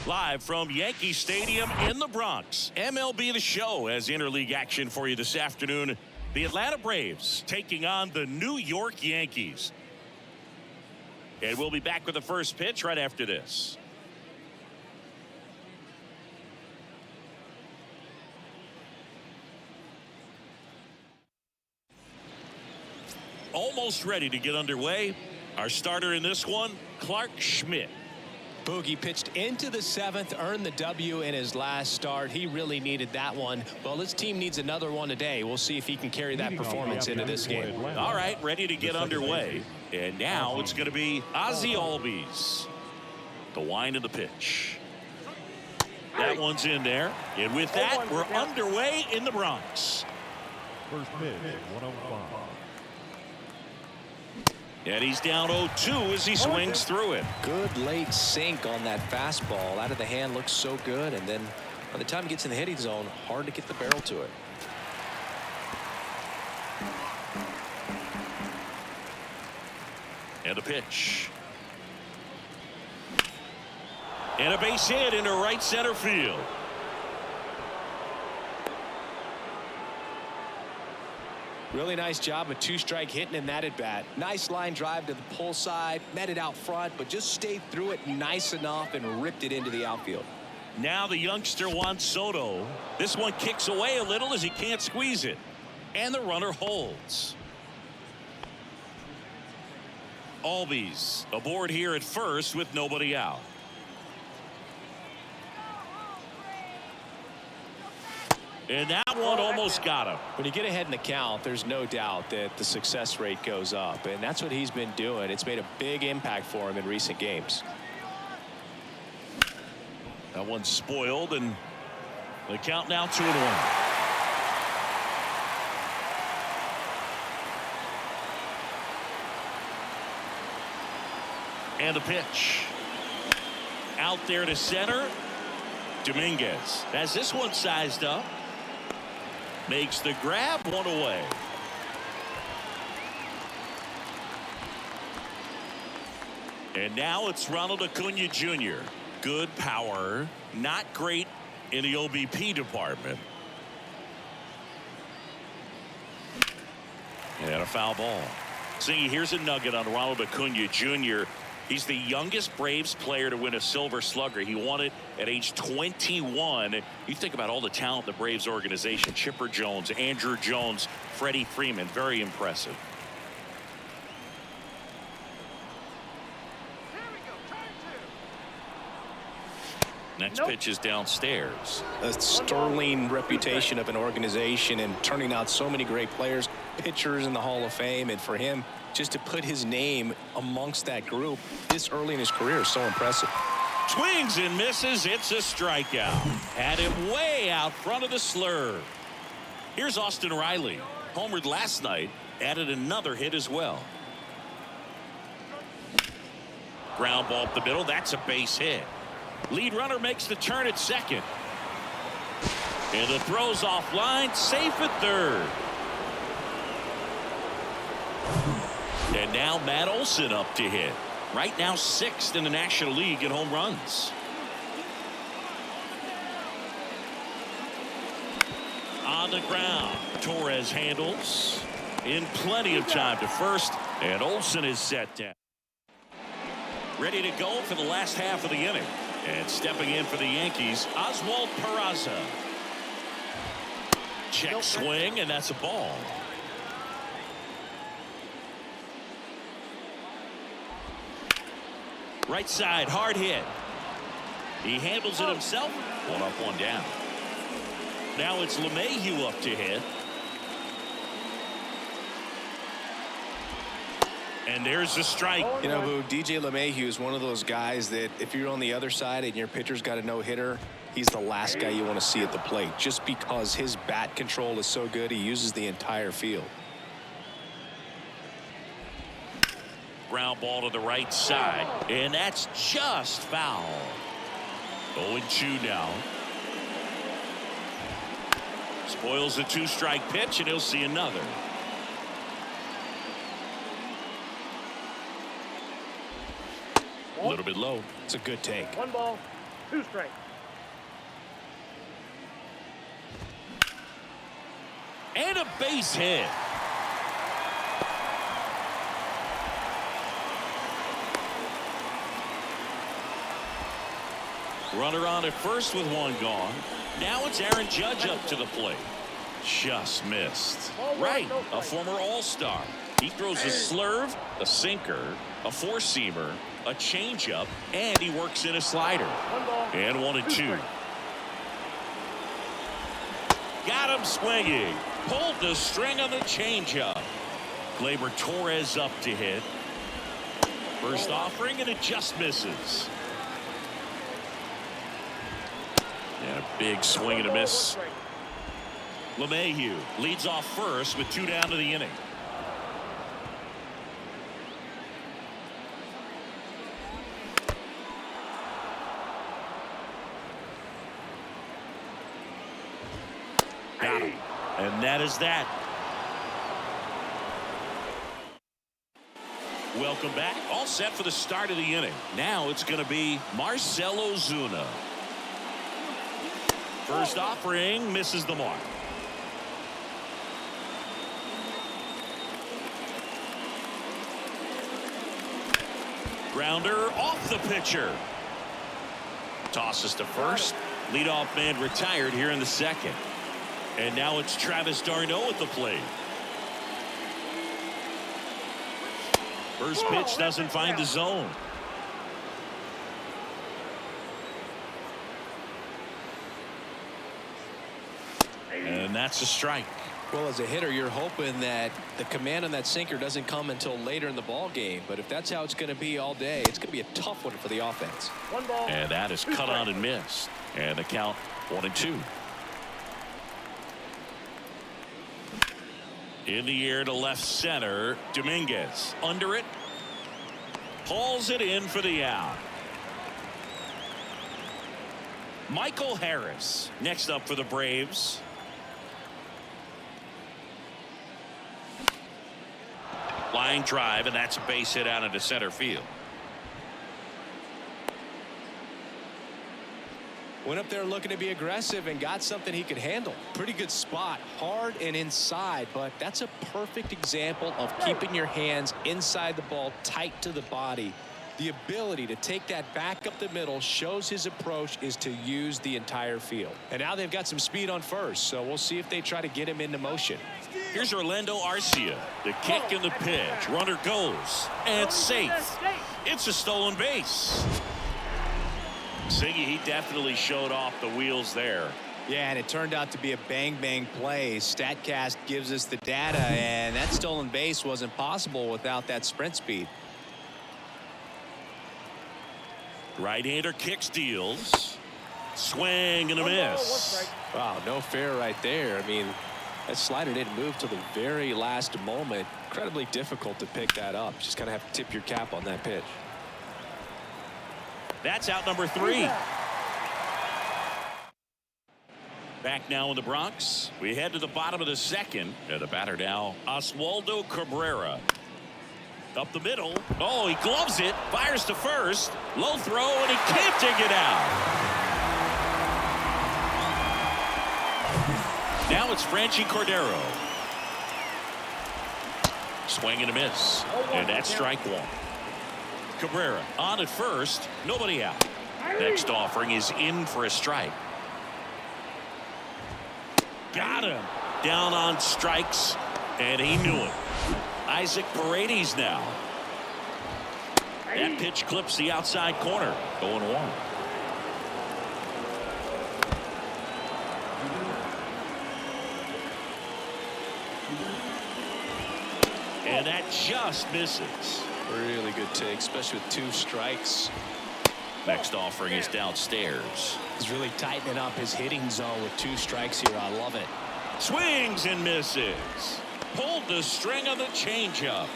Live from Yankee Stadium in the Bronx, MLB The Show has interleague action for you this afternoon. The Atlanta Braves taking on the New York Yankees. And we'll be back with the first pitch right after this. Almost ready to get underway. Our starter in this one, Clark Schmidt. Boogie pitched into the seventh, earned the W in his last start. He really needed that one. Well, his team needs another one today. We'll see if he can carry that performance into this game. All right, ready to get underway. And now it's going to be Ozzie Albies. The wind of the pitch. That one's in there. And with that, we're underway in the Bronx. First pitch, 105. And he's down 0-2 as he swings through it. Good late sink on that fastball. Out of the hand, looks so good. And then by the time he gets in the hitting zone, hard to get the barrel to it. And a pitch. And a base hit into right center field. Really nice job of two-strike hitting in that at-bat. Nice line drive to the pull side, met it out front, but just stayed through it nice enough and ripped it into the outfield. Now the youngster Juan Soto. This one kicks away a little as he can't squeeze it. And the runner holds. Albies aboard here at first with nobody out. And that one almost got him. When you get ahead in the count, there's no doubt that the success rate goes up, and that's what he's been doing. It's made a big impact for him in recent games. That one's spoiled, and the count now 2-1. And a pitch. Out there to center. Dominguez has this one sized up. Makes the grab, one away. And now it's Ronald Acuna Jr. Good power, not great in the OBP department. And a foul ball. See, here's a nugget on Ronald Acuna Jr. He's the youngest Braves player to win a Silver Slugger. He won it at age 21. You think about all the talent the Braves organization. Chipper Jones, Andrew Jones, Freddie Freeman. Very impressive. Next pitch is downstairs. A sterling reputation of an organization and turning out so many great players, pitchers in the Hall of Fame, and for him just to put his name amongst that group this early in his career is so impressive. Swings and misses. It's a strikeout. Had him way out front of the slurve. Here's Austin Riley. Homered last night. Added another hit as well. Ground ball up the middle. That's a base hit. Lead runner makes the turn at second. And the throw's offline. Safe at third. And now Matt Olson up to hit. Right now 6th in the National League in home runs. On the ground, Torres handles. In plenty of time to first, and Olson is set down. Ready to go for the last half of the inning. And stepping in for the Yankees, Oswaldo Cabrera. Check swing, and that's a ball. Right side, hard hit. He handles it himself. One up, one down. Now it's Lemahieu up to hit. And there's the strike. You know, Boo, DJ Lemahieu is one of those guys that if you're on the other side and your pitcher's got a no-hitter, he's the last guy you want to see at the plate just because his bat control is so good. He uses the entire field. Ground ball to the right side, and that's just foul. 0-2 now. Spoils the 2-strike pitch, and he'll see another. A little bit low. It's a good take. 1 ball. 2 strikes. And a base hit. Runner on at first with 1 gone. Now it's Aaron Judge up to the plate. Just missed. Right, a former All-Star. He throws a slurve, a sinker, a 4-seamer, a changeup, and he works in a slider. And 1-2. Got him swinging. Pulled the string on the changeup. Gleyber Torres up to hit. First offering, and it just misses. And a big swing and a miss. Lemahieu leads off first with 2 down to the inning. Got him. And that is that. Welcome back. All set for the start of the inning. Now it's going to be Marcell Ozuna. First offering misses the mark. Grounder off the pitcher. Tosses to first. Leadoff man retired here in the second. And now it's Travis d'Arnaud at the plate. First pitch doesn't find the zone. And that's a strike. Well, as a hitter, you're hoping that the command on that sinker doesn't come until later in the ball game. But if that's how it's going to be all day, it's going to be a tough one for the offense. 1 ball. And that is cut on and missed. And the count 1-2. In the air to left center. Dominguez under it. Hauls it in for the out. Michael Harris next up for the Braves. Line drive, and that's a base hit out into center field. Went up there looking to be aggressive and got something he could handle. Pretty good spot, hard and inside, but that's a perfect example of keeping your hands inside the ball, tight to the body. The ability to take that back up the middle shows his approach is to use the entire field. And now they've got some speed on first, so we'll see if they try to get him into motion. Here's Orlando Arcia. The kick and the pitch. Runner goes. And safe. It's a stolen base. Siggy, he definitely showed off the wheels there. Yeah, and it turned out to be a bang-bang play. StatCast gives us the data, and that stolen base wasn't possible without that sprint speed. Right-hander kicks, deals. Swing and a miss. Wow, no fair right there. I mean, that slider didn't move till the very last moment. Incredibly difficult to pick that up. Just kind of have to tip your cap on that pitch. That's out number 3. Back now in the Bronx. We head to the bottom of the second. And the batter now, Oswaldo Cabrera. Up the middle. Oh, he gloves it. Fires to first. Low throw, and he can't dig it out. Now it's Franchy Cordero. Swing and a miss. And that's strike 1. Cabrera on at first. Nobody out. Next offering is in for a strike. Got him. Down on strikes, and he knew it. Isaac Paredes now. That pitch clips the outside corner. 0-1. And that just misses. Really good take, especially with 2 strikes. Next offering is downstairs. He's really tightening up his hitting zone with 2 strikes here. I love it. Swings and misses. Pulled the string on the changeup.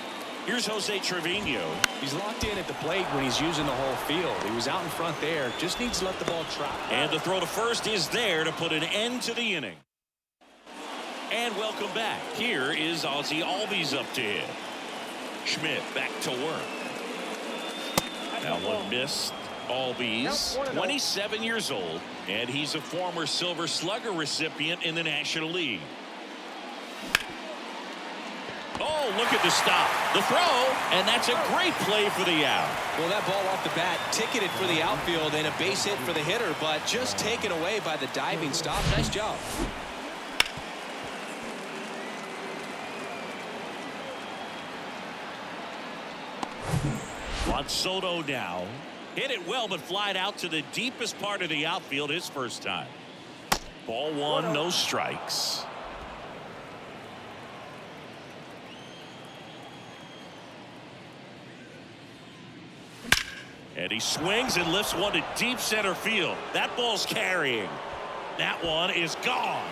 Here's Jose Trevino. He's locked in at the plate when he's using the whole field. He was out in front there. Just needs to let the ball trot. And the throw to first is there to put an end to the inning. And welcome back. Here is Ozzie Albies up to hit. Schmidt back to work. That one missed. Albies, 27 years old, and he's a former Silver Slugger recipient in the National League. Oh, look at the stop. The throw, and that's a great play for the out. Well, that ball off the bat ticketed for the outfield and a base hit for the hitter, but just taken away by the diving stop. Nice job. Juan Soto now. Hit it well, but flied out to the deepest part of the outfield his first time. Ball one, no strikes. And he swings and lifts one to deep center field. That ball's carrying. That one is gone.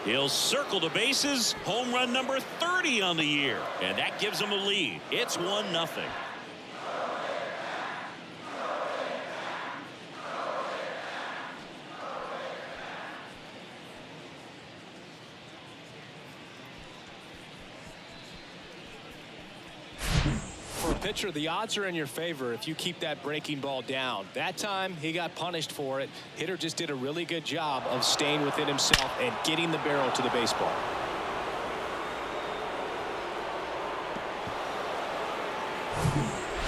He'll circle the bases. Home run number 30 on the year. And that gives him a lead. It's 1-0. Pitcher, the odds are in your favor if you keep that breaking ball down. That time he got punished for it. Hitter just did a really good job of staying within himself and getting the barrel to the baseball.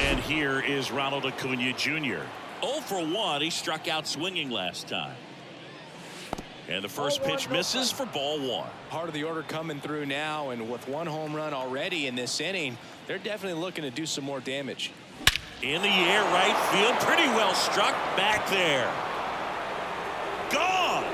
And here is Ronald Acuna Jr. 0 for 1. He struck out swinging last time. And the first pitch misses for ball one. Part of the order coming through now, and with one home run already in this inning, they're definitely looking to do some more damage. In the air, right field, pretty well struck back there. Gone.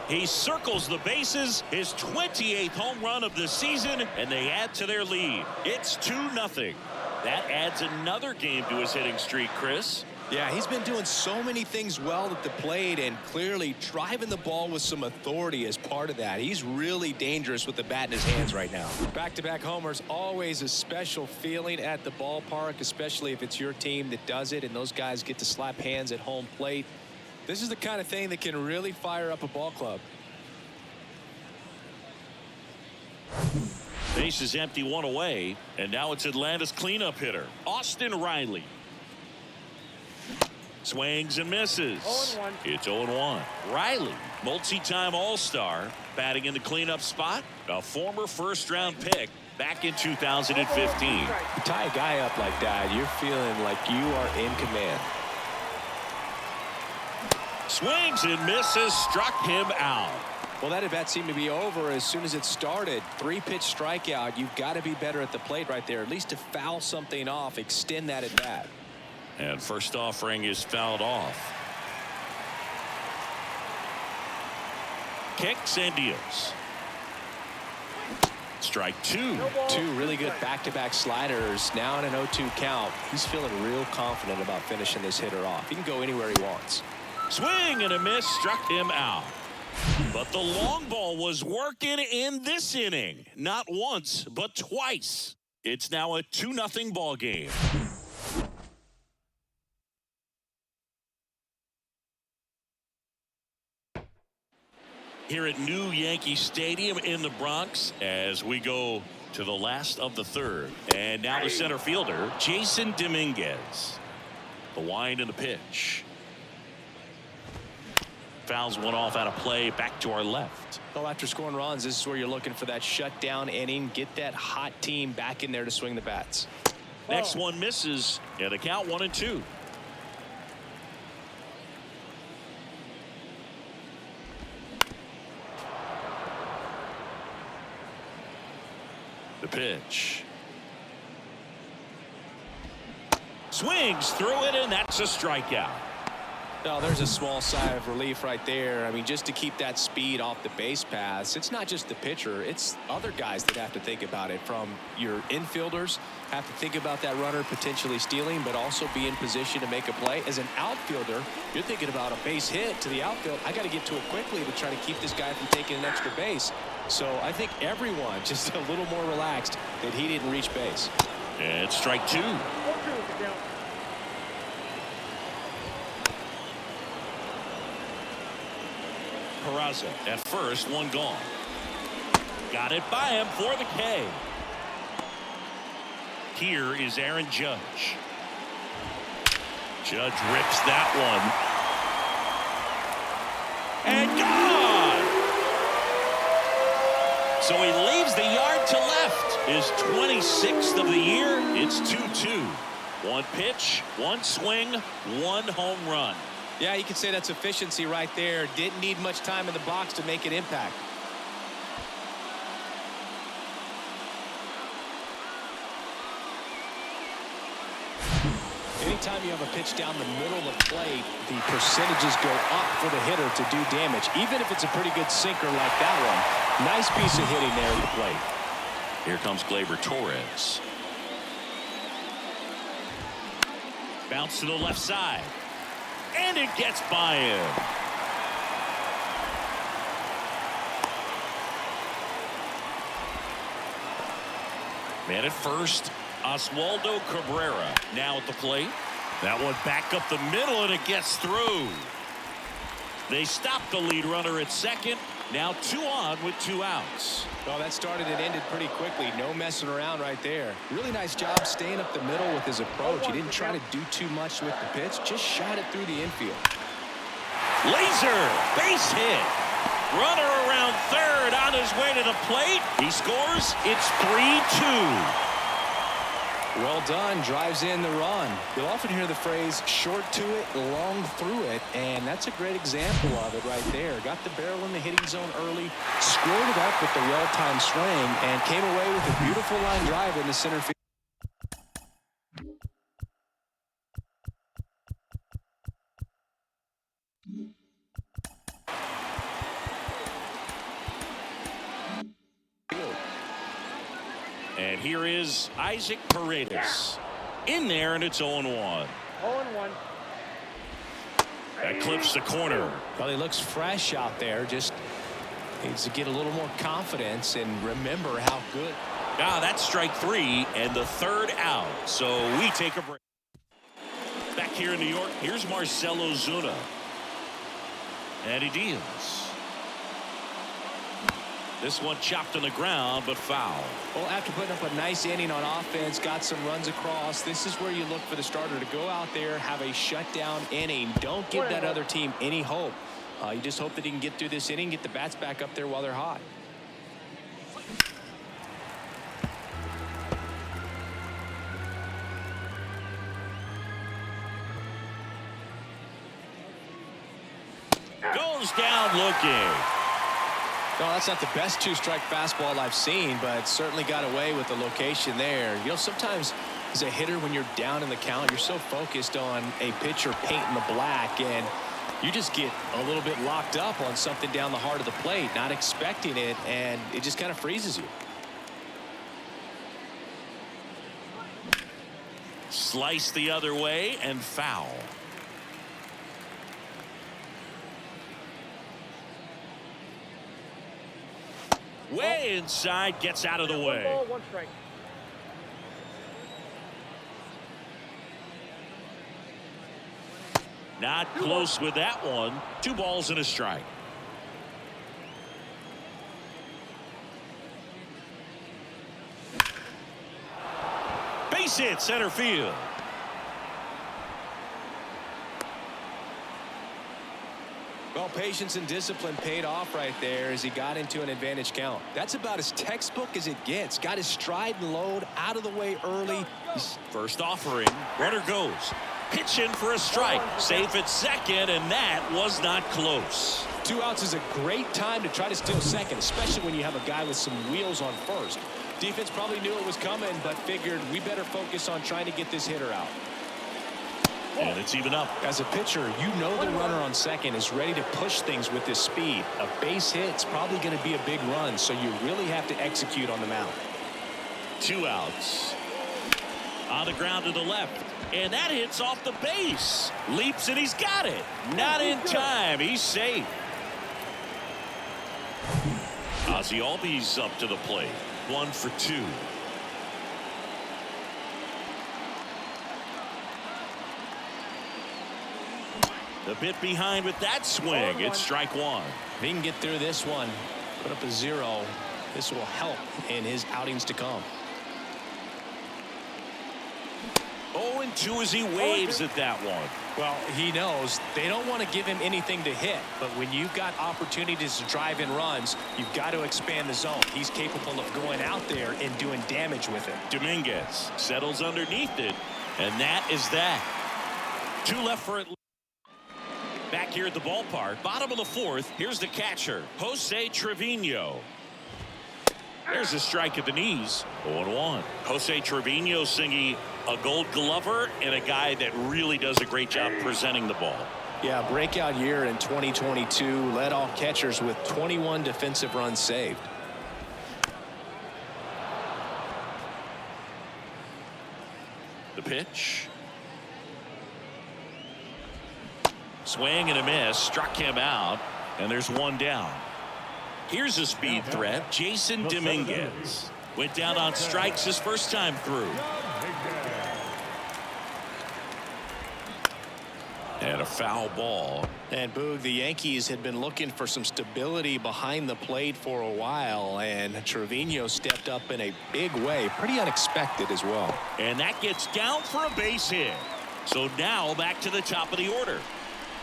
He circles the bases, his 28th home run of the season, and they add to their lead. It's 2-0. That adds another game to his hitting streak, Chris. Yeah, he's been doing so many things well at the plate and clearly driving the ball with some authority as part of that. He's really dangerous with the bat in his hands right now. Back-to-back homers, always a special feeling at the ballpark, especially if it's your team that does it and those guys get to slap hands at home plate. This is the kind of thing that can really fire up a ball club. Base is empty, one away, and now it's Atlanta's cleanup hitter, Austin Riley. Swings and misses. 0-1. It's 0-1. Riley, multi-time All-Star, batting in the cleanup spot, a former first-round pick back in 2015. You tie a guy up like that, you're feeling like you are in command. Swings and misses, struck him out. Well, that at-bat seemed to be over as soon as it started. 3-pitch strikeout. You've got to be better at the plate right there, at least to foul something off, extend that at-bat. And first offering is fouled off. Kicks and deals. Strike two. Two really good back-to-back sliders. Now in an 0-2 count. He's feeling real confident about finishing this hitter off. He can go anywhere he wants. Swing and a miss, struck him out. But the long ball was working in this inning. Not once, but twice. It's now a 2-0 ball game. Here at New Yankee Stadium in the Bronx as we go to the last of the third. And now the center fielder, Jason Dominguez. The wind and the pitch. Fouls one off out of play, back to our left. Well, after scoring runs, this is where you're looking for that shutdown inning. Get that hot team back in there to swing the bats. Next one misses, and the count 1-2. The pitch. Swings through it, and that's a strikeout. Oh, there's a small sigh of relief right there. I mean, just to keep that speed off the base paths. It's not just the pitcher. It's other guys that have to think about it. From your infielders have to think about that runner potentially stealing, but also be in position to make a play. As an outfielder, you're thinking about a base hit to the outfield. I got to get to it quickly to try to keep this guy from taking an extra base. So I think everyone just a little more relaxed that he didn't reach base. And strike two. Peraza at first, one gone. Got it by him for the K. Here is Aaron Judge. Judge rips that one. And gone! So he leaves the yard to left. His 26th of the year. It's 2-2. One pitch, one swing, one home run. Yeah, you could say that's efficiency right there. Didn't need much time in the box to make an impact. Anytime you have a pitch down the middle of the plate, the percentages go up for the hitter to do damage, even if it's a pretty good sinker like that one. Nice piece of hitting there at the plate. Here comes Gleyber Torres. Bounce to the left side. And it gets by him. Man at first, Oswaldo Cabrera now at the plate. That one back up the middle, and it gets through. They stop the lead runner at second. Now 2 on with 2 outs. Well, that started and ended pretty quickly. No messing around right there. Really nice job staying up the middle with his approach. He didn't try to do too much with the pitch. Just shot it through the infield. Laser base hit. Runner around third on his way to the plate. He scores. It's 3-2. Well done. Drives in the run. You'll often hear the phrase short to it, long through it, and that's a great example of it right there. Got the barrel in the hitting zone early, squared it up with the well-timed swing, and came away with a beautiful line drive in the center field. And here is Isaac Paredes. In there, and it's 0-1. 0-1. That clips the corner. Well, he looks fresh out there. Just needs to get a little more confidence and remember how good. Ah, that's strike 3 and the 3rd out. So we take a break. Back here in New York, here's Marcell Ozuna. And he deals. This one chopped on the ground, but foul. Well, after putting up a nice inning on offense, got some runs across, this is where you look for the starter to go out there, have a shutdown inning. Don't give that other team any hope. You just hope that he can get through this inning, get the bats back up there while they're hot. Goes down looking. No, that's not the best 2-strike fastball I've seen, but certainly got away with the location there. You know, sometimes as a hitter, when you're down in the count, you're so focused on a pitcher painting the black, and you just get a little bit locked up on something down the heart of the plate, not expecting it, and it just kind of freezes you. Slice the other way and foul. Way inside, gets out of the way. 1 ball, 1 strike. Not close with that one. 2 balls and a strike. Base hit center field. Well, patience and discipline paid off right there as he got into an advantage count. That's about as textbook as it gets. Got his stride and load out of the way early. First offering. Runner goes. Pitch in for a strike. Safe at second, and that was not close. 2 outs is a great time to try to steal second, especially when you have a guy with some wheels on first. Defense probably knew it was coming, but figured we better focus on trying to get this hitter out. And it's even up. As a pitcher, you know the runner on second is ready to push things with this speed. A base hit's probably going to be a big run, so you really have to execute on the mound. 2 outs. On the ground to the left. And that hits off the base. Leaps and he's got it. Not in time. He's safe. Ozzy Albies up to the plate. 1 for 2. The bit behind with that swing. It's strike 1. If he can get through this one, put up a 0, this will help in his outings to come. 0-2 as he waves at that one. Well, he knows they don't want to give him anything to hit, but when you've got opportunities to drive in runs, you've got to expand the zone. He's capable of going out there and doing damage with it. Dominguez settles underneath it, and that is that. 2 left for it. Back here at the ballpark, bottom of the 4th, here's the catcher, Jose Trevino. There's a strike at the knees. 0-1. Jose Trevino singing a Gold Glover and a guy that really does a great job presenting the ball. Yeah, breakout year in 2022. Led all catchers with 21 defensive runs saved. The pitch. Swing and a miss. Struck him out. And there's 1 down. Here's a speed threat. Jason Dominguez went down on strikes his first time through. And a foul ball. And Boog, the Yankees had been looking for some stability behind the plate for a while, and Trevino stepped up in a big way. Pretty unexpected as well. And that gets down for a base hit. So now back to the top of the order.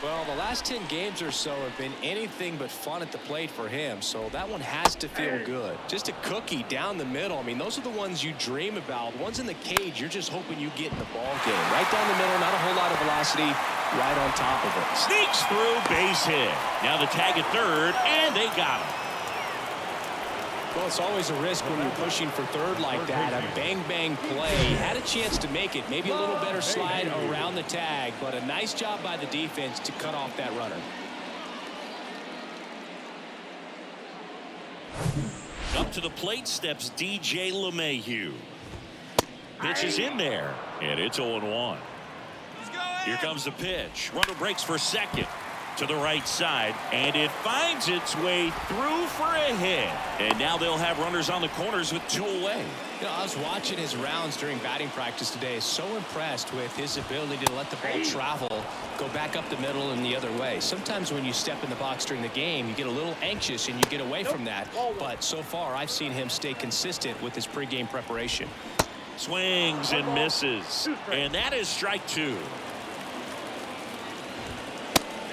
Well, the last 10 games or so have been anything but fun at the plate for him, so that one has to feel good. Just a cookie down the middle. I mean, those are the ones you dream about. Ones in the cage, you're just hoping you get in the ball game. Right down the middle, not a whole lot of velocity, right on top of it. Sneaks through, base hit. Now the tag at third, and they got him. Well, it's always a risk when you're pushing for third like that. A bang-bang play. Had a chance to make it. Maybe a little better slide around the tag, but a nice job by the defense to cut off that runner. Up to the plate steps DJ Lemahieu. Pitch is in there, and it's 0-1. Here comes the pitch. Runner breaks for second. To the right side, and it finds its way through for a hit. And now they'll have runners on the corners with 2 away. You know, I was watching his rounds during batting practice today. So impressed with his ability to let the ball travel, go back up the middle and the other way. Sometimes when you step in the box during the game, you get a little anxious and you get away from that. But so far, I've seen him stay consistent with his pregame preparation. Swings and misses. And that is strike 2.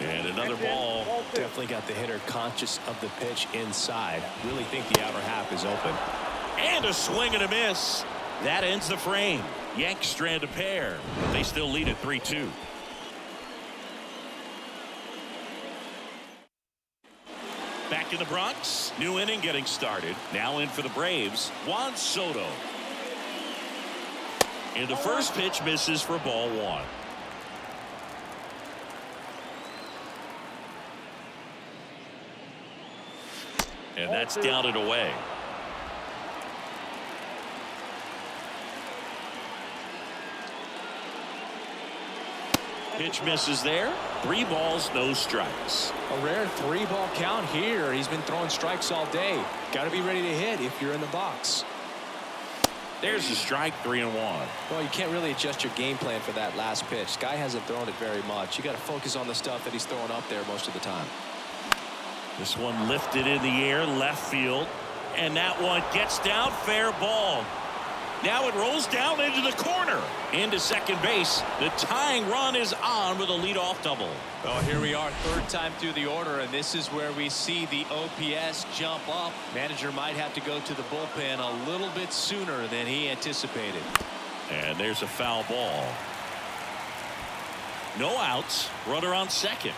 And another ball. Definitely got the hitter conscious of the pitch inside. Really think the outer half is open. And a swing and a miss. That ends the frame. Yanks strand a pair. They still lead at 3-2. Back in the Bronx. New inning getting started. Now in for the Braves. Juan Soto. And the first pitch misses for ball 1. And that's down and away. Pitch misses there. 3 balls, no strikes. A rare 3-ball count here. He's been throwing strikes all day. Got to be ready to hit if you're in the box. There's a strike, 3-1. Well, you can't really adjust your game plan for that last pitch. Guy hasn't thrown it very much. You got to focus on the stuff that he's throwing up there most of the time. This one lifted in the air, left field, and that one gets down, fair ball. Now it rolls down into the corner, into second base. The tying run is on with a leadoff double. Well, here we are, 3rd time through the order, and this is where we see the OPS jump up. Manager might have to go to the bullpen a little bit sooner than he anticipated. And there's a foul ball. No outs, runner on second.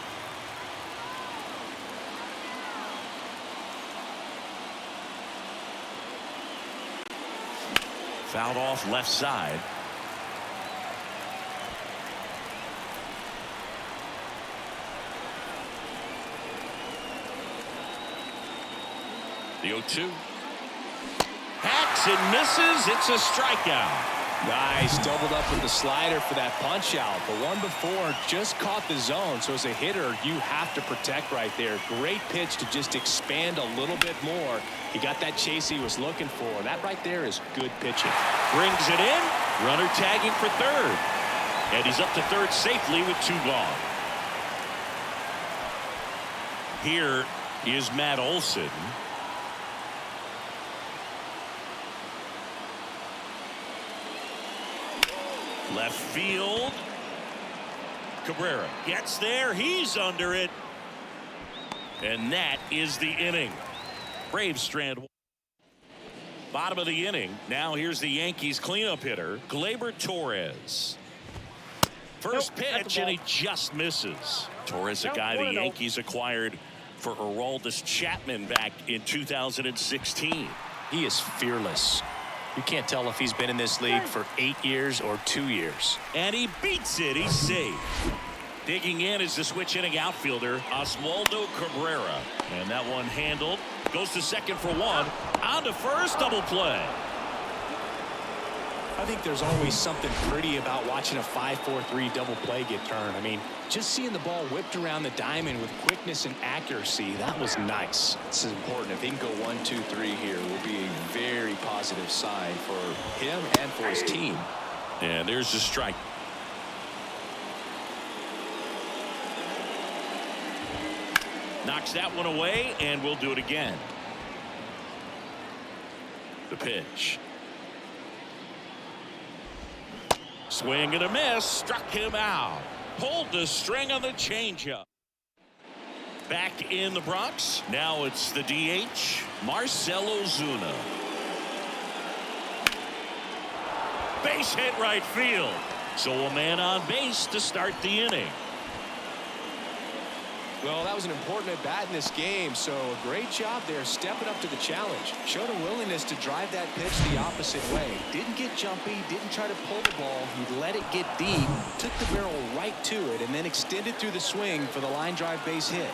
Fouled off left side. The 0-2. Hacks and misses. It's a strikeout. Nice, doubled up with the slider for that punch out. The one before just caught the zone, so as a hitter you have to protect right there. Great pitch to just expand a little bit more. He got that chase he was looking for. That right there is good pitching. Brings it in. Runner tagging for third, and he's up to third safely with 2 gone. Here is Matt Olson. Left field. Cabrera gets there. He's under it. And that is the inning. Braves strand. Bottom of the inning. Now here's the Yankees cleanup hitter, Gleyber Torres. First pitch, and he just misses. Torres, a guy the Yankees acquired for Aroldis Chapman back in 2016. He is fearless. You can't tell if he's been in this league for 8 years or 2 years. And he beats it. He's safe. Digging in is the switch hitting outfielder, Oswaldo Cabrera. And that one handled. Goes to second for one. On to first, double play. I think there's always something pretty about watching a 5-4-3 double play get turned. I mean, just seeing the ball whipped around the diamond with quickness and accuracy, that was nice. This is important. If he can go 1, 2, 3 here, it will be a very positive sign for him and for his team. And there's the strike. Knocks that one away, and we'll do it again. The pitch. Swing and a miss. Struck him out. Pulled the string on the changeup. Back in the Bronx. Now it's the DH, Marcell Ozuna. Base hit right field. So a man on base to start the inning. Well, that was an important at bat in this game, so a great job there stepping up to the challenge. Showed a willingness to drive that pitch the opposite way. Didn't get jumpy, didn't try to pull the ball. He let it get deep, took the barrel right to it, and then extended through the swing for the line drive base hit.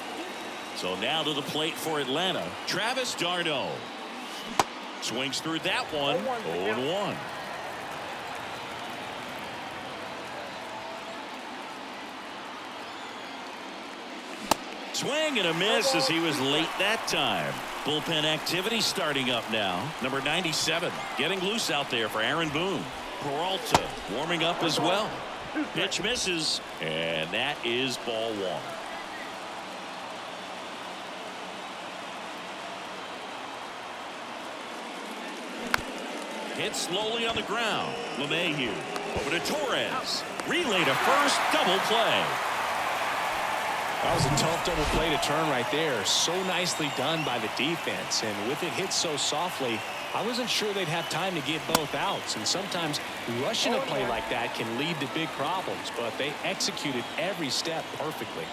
So now to the plate for Atlanta, Travis d'Arnaud. Swings through that one. 0-1. Swing and a miss as he was late that time. Bullpen activity starting up now. Number 97 getting loose out there for Aaron Boone. Peralta warming up as well. Pitch misses, and that is ball one. Hit slowly on the ground. Lemahieu over to Torres. Relay to first, double play. That was a tough double play to turn right there. So nicely done by the defense. And with it hit so softly, I wasn't sure they'd have time to get both outs. And sometimes rushing a play like that can lead to big problems. But they executed every step perfectly.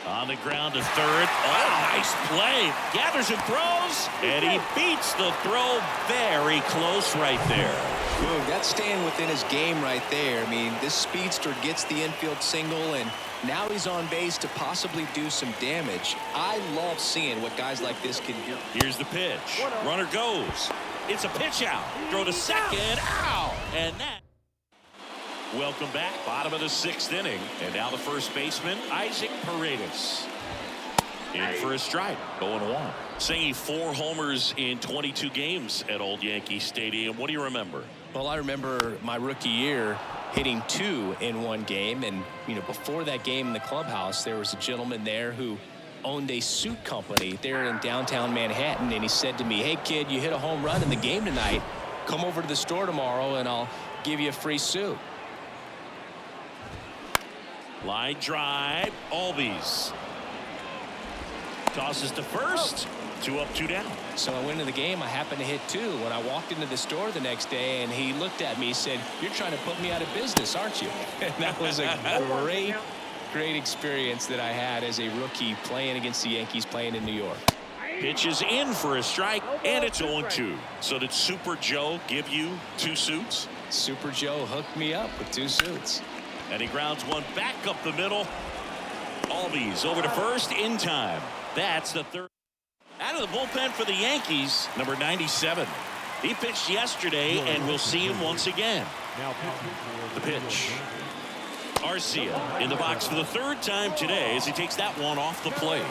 On the ground to third. Oh, nice play. Gathers and throws. And he beats the throw very close right there. Boom, that's staying within his game right there. I mean, this speedster gets the infield single, and now he's on base to possibly do some damage. I love seeing what guys like this can do. Here's the pitch. Runner goes. It's a pitch out. Throw to second. Out. And that. Welcome back. Bottom of the 6th inning. And now the first baseman, Isaac Paredes. In for a strike. 0-1. Singing 4 homers in 22 games at Old Yankee Stadium. What do you remember? Well, I remember my rookie year hitting 2 in one game. And, you know, before that game in the clubhouse, there was a gentleman there who owned a suit company there in downtown Manhattan. And he said to me, "Hey, kid, you hit a home run in the game tonight. Come over to the store tomorrow and I'll give you a free suit." Line drive. Albies. Tosses to first. 2 up, 2 down. So I went into the game. I happened to hit 2. When I walked into the store the next day, and he looked at me, he said, "You're trying to put me out of business, aren't you?" And that was a great experience that I had as a rookie playing against the Yankees, playing in New York. Pitch is in for a strike, and it's 0-2. So did Super Joe give you 2 suits? Super Joe hooked me up with 2 suits. And he grounds one back up the middle. Albies over to first in time. That's the third. Out of the bullpen for the Yankees, number 97. He pitched yesterday, and we'll see him once again. The pitch. Arcia in the box for the 3rd time today as he takes that one off the plate.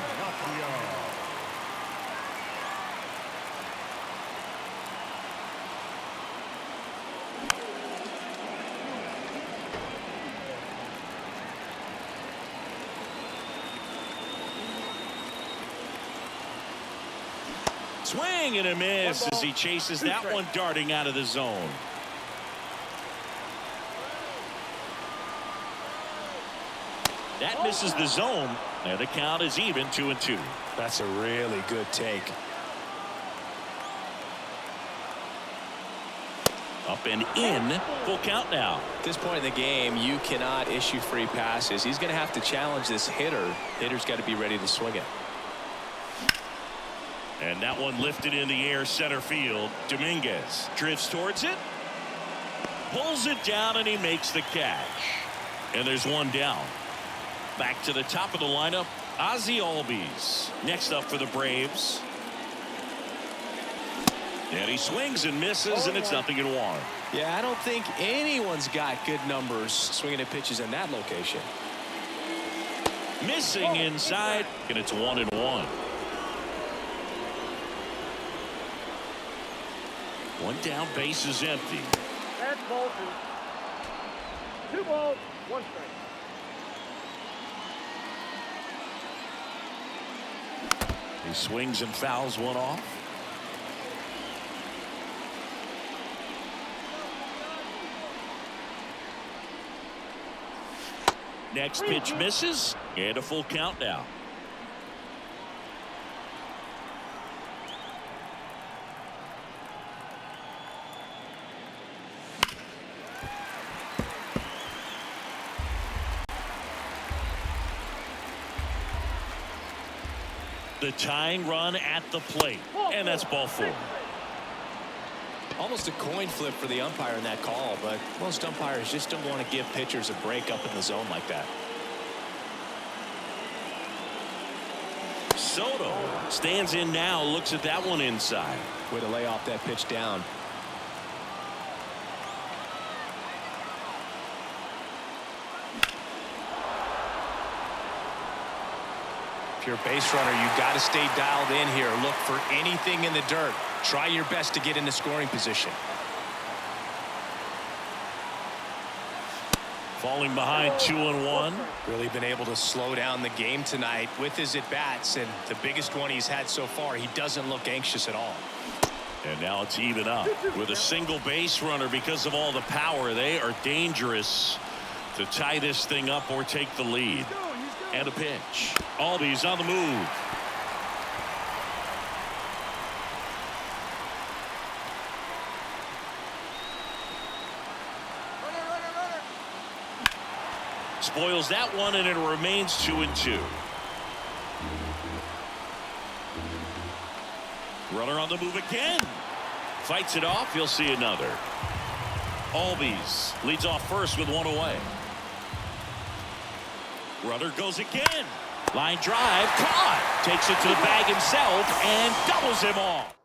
Swing and a miss as he chases that one darting out of the zone. That misses the zone, and the count is even 2-2. That's a really good take. Up and in, full count now. At this point in the game, you cannot issue free passes. He's going to have to challenge this hitter. Hitter's got to be ready to swing it. And that one lifted in the air, center field. Dominguez drifts towards it, pulls it down, and he makes the catch. And there's one down. Back to the top of the lineup, Ozzie Albies. Next up for the Braves. And he swings and misses, and it's 0-1. Yeah, I don't think anyone's got good numbers swinging at pitches in that location. Missing inside, and it's 1-1. One down, base is empty. That's ball 2. 2 balls, 1 strike. He swings and fouls one off. Next pitch misses, and a full count now. The tying run at the plate, and that's ball 4. Almost a coin flip for the umpire in that call, but most umpires just don't want to give pitchers a break up in the zone like that. Soto stands in now, looks at that one inside. Way to lay off that pitch down. If you're a base runner, you got to stay dialed in here. Look for anything in the dirt. Try your best to get into scoring position. Falling behind 2-1. Really been able to slow down the game tonight with his at-bats, and the biggest one he's had so far, he doesn't look anxious at all. And now it's even up with a single base runner. Because of all the power, they are dangerous to tie this thing up or take the lead. And a pitch. Albies on the move. Spoils that one, and it remains 2-2. Runner on the move again. Fights it off. You'll see another. Albies leads off first with one away. Runner goes again. Line drive, caught. Takes it to the bag himself and doubles him off.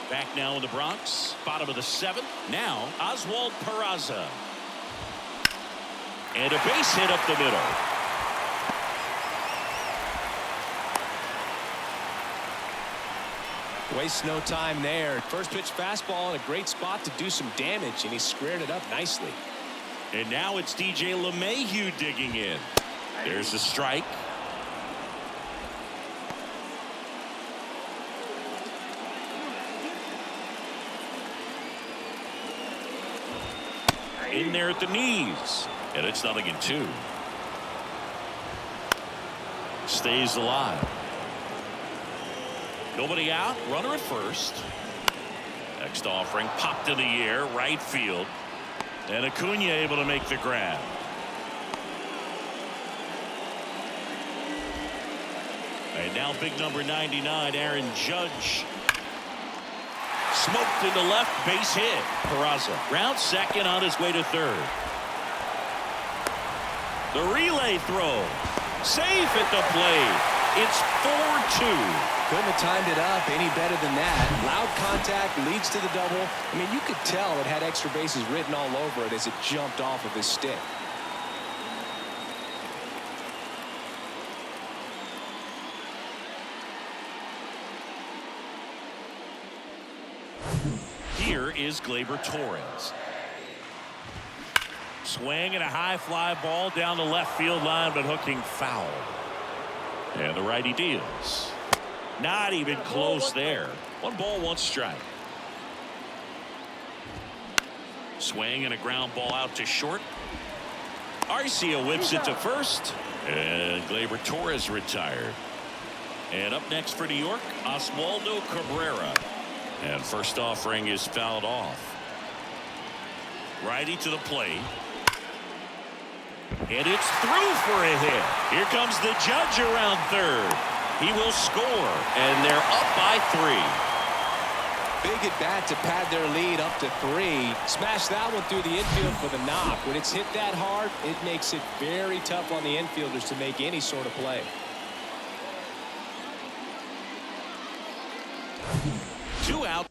Back now in the Bronx, bottom of the 7th. Now Oswaldo Cabrera. And a base hit up the middle. Wastes no time there. First pitch fastball in a great spot to do some damage, and he squared it up nicely. And now it's DJ Lemahieu digging in. There's a strike. In there at the knees. And it's 0-2. Stays alive. Nobody out. Runner at first. Next offering popped in the air. Right field. And Acuna able to make the grab. And now big number 99, Aaron Judge. Smoked into left, base hit. Peraza round second on his way to third. The relay throw. Safe at the plate. It's 4-2. Couldn't have timed it up any better than that. Loud contact leads to the double. I mean, you could tell it had extra bases written all over it as it jumped off of his stick. Here is Gleyber Torres. Swing and a high fly ball down the left field line, but hooking foul. And the righty deals. Not even close there. 1 ball, 1 strike. Swing and a ground ball out to short. Arcia whips it to first, and Gleyber Torres retired. And up next for New York, Oswaldo Cabrera. And first offering is fouled off. Righty to the plate. And it's through for a hit. Here comes the Judge around third. He will score, and they're up by 3. Big at bat to pad their lead up to 3. Smash that one through the infield for the knock. When it's hit that hard, it makes it very tough on the infielders to make any sort of play. 2 out.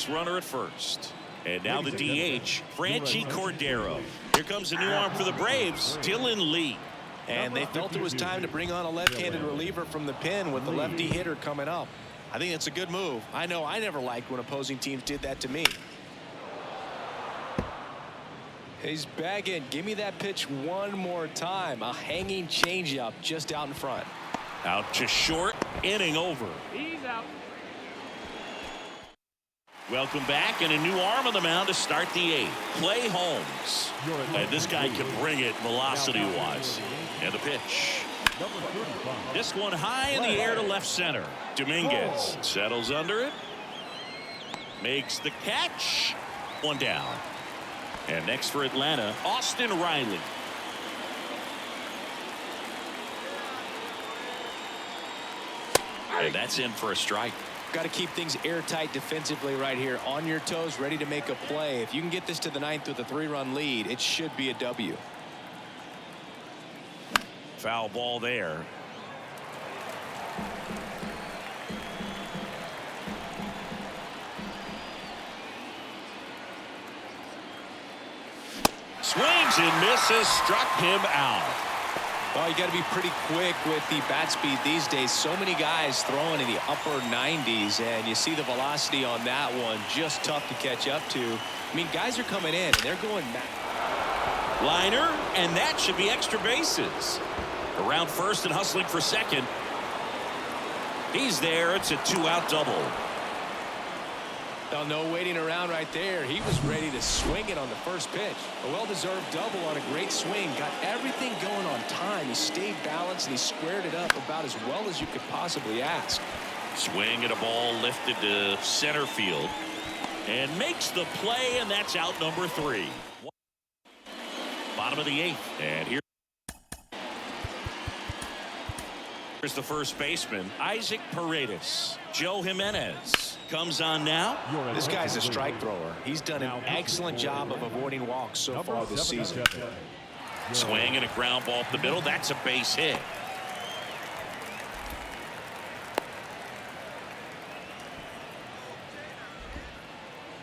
Runner at first. And now the DH, Franchy Cordero. Here comes a new arm for the Braves, Dylan Lee. And they felt it was time to bring on a left-handed reliever from the pen with the lefty hitter coming up. I think it's a good move. I know I never liked when opposing teams did that to me. He's back in. Give me that pitch one more time. A hanging changeup just out in front. Out to short, inning over. He's out. Welcome back, and a new arm on the mound to start the 8th. Clay Holmes. And this guy can bring it velocity-wise. And the pitch. This one high in the air to left center. Dominguez settles under it. Makes the catch. 1 down. And next for Atlanta, Austin Riley. And that's in for a strike. Got to keep things airtight defensively right here. On your toes, ready to make a play. If you can get this to the 9th with a 3-run lead, it should be a W. Foul ball there. Swings and misses, struck him out. Well, you got to be pretty quick with the bat speed these days. So many guys throwing in the upper 90s, and you see the velocity on that one. Just tough to catch up to. I mean, guys are coming in, and they're going back. Liner, and that should be extra bases. Around first and hustling for second. He's there. It's a 2-out double. Oh, no waiting around right there. He was ready to swing it on the first pitch. A well-deserved double on a great swing. Got everything going on time. He stayed balanced, and he squared it up about as well as you could possibly ask. Swing at a ball lifted to center field. And makes the play, and that's out number 3. Bottom of the 8th. And here's the first baseman, Isaac Paredes. Joe Jimenez comes on now. This guy's a strike thrower. He's done an excellent job of avoiding walks so far this season. Swing and a ground ball up the middle. That's a base hit.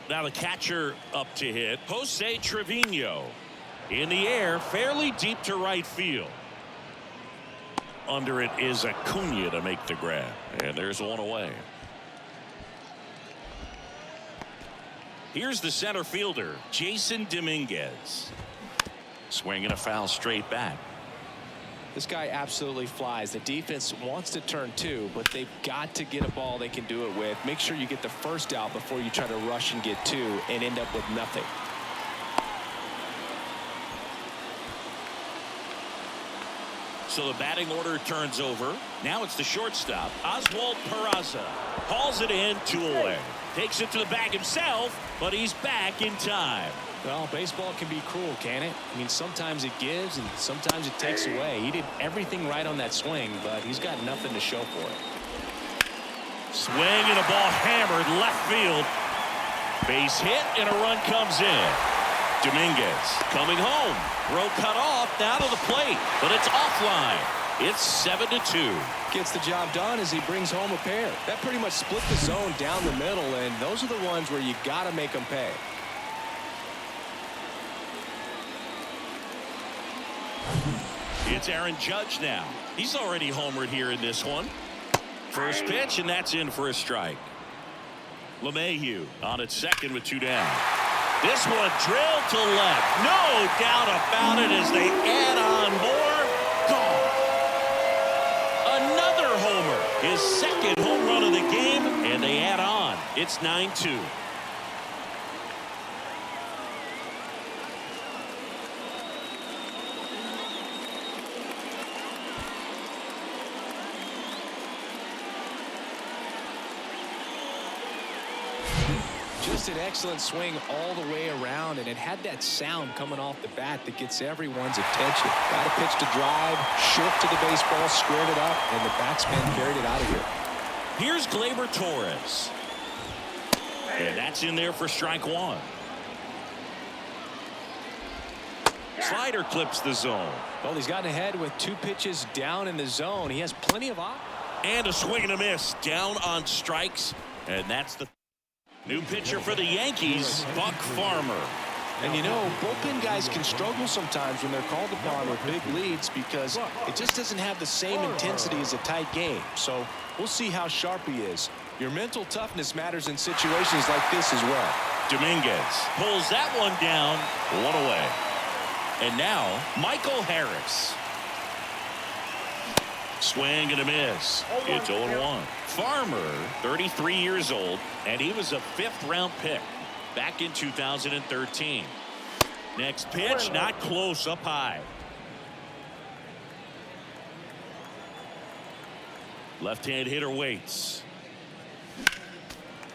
Now the catcher up to hit, Jose Trevino. In the air, fairly deep to right field. Under it is Acuna to make the grab. And there's one away. Here's the center fielder, Jason Dominguez. Swinging a foul straight back. This guy absolutely flies. The defense wants to turn 2, but they've got to get a ball they can do it with. Make sure you get the first out before you try to rush and get 2 and end up with nothing. So the batting order turns over. Now it's the shortstop, Oswald Peraza. Calls it in, 2 away. Takes it to the bag himself, but he's back in time. Well, baseball can be cruel, can it? I mean, sometimes it gives and sometimes it takes away. He did everything right on that swing, but he's got nothing to show for it. Swing and a ball hammered left field. Base hit and a run comes in. Dominguez coming home. Throw cut off, now to the plate, but it's offline. It's 7-2. Gets the job done as he brings home a pair. That pretty much split the zone down the middle, and those are the ones where you got to make them pay. It's Aaron Judge now. He's already homered here in this one. First pitch, and that's in for a strike. Lemahieu on at second with 2 down. This one drilled to left. No doubt about it as they add on more. Gone. Another homer. His second home run of the game, and they add on. It's 9-2. Just an excellent swing all the way around, and it had that sound coming off the bat that gets everyone's attention. Got a pitch to drive, short to the baseball, squared it up, and the batsman carried it out of here. Here's Gleyber Torres. And that's in there for strike one. Slider clips the zone. Well, he's gotten ahead with 2 pitches down in the zone. He has plenty of options. And a swing and a miss down on strikes. And that's the new pitcher for the Yankees, Buck Farmer. And you know, bullpen guys can struggle sometimes when they're called upon with big leads because it just doesn't have the same intensity as a tight game. So we'll see how sharp he is. Your mental toughness matters in situations like this as well. Dominguez pulls that one down, 1 away. And now Michael Harris. Swing and a miss. It's 0-1. Farmer, 33 years old, and he was a 5th-round pick back in 2013. Next pitch, not close, up high. Left-hand hitter waits.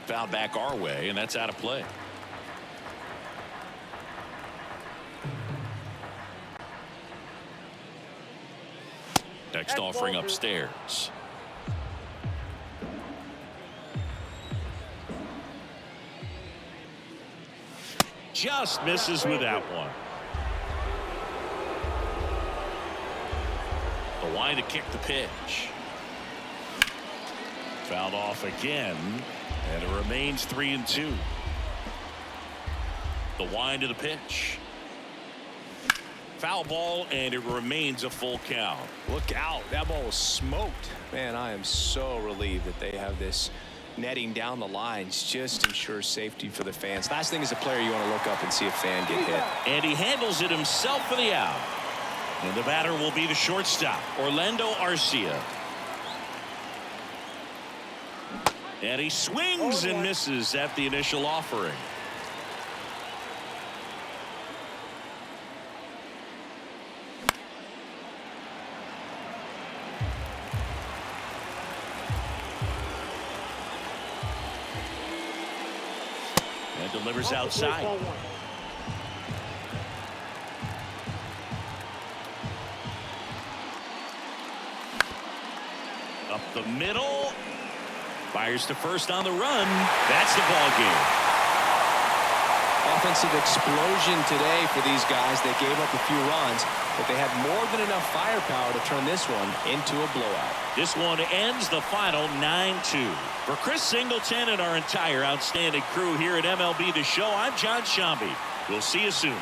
Foul back our way, and that's out of play. Next offering upstairs. Just misses with that one. The line to kick the pitch. Fouled off again, and it remains 3-2. The wind to the pitch. Foul ball, and it remains a full count. Look out. That ball was smoked. Man, I am so relieved that they have this netting down the lines. Just ensures safety for the fans. Last thing as a player, you want to look up and see a fan get hit. And he handles it himself for the out. And the batter will be the shortstop, Orlando Arcia. And he swings and misses at the initial offering. And delivers outside. Up the middle. Fires to first on the run. That's the ball game. Offensive explosion today for these guys. They gave up a few runs, but they had more than enough firepower to turn this one into a blowout. This one ends the final 9-2. For Chris Singleton and our entire outstanding crew here at MLB The Show, I'm John Shambi. We'll see you soon.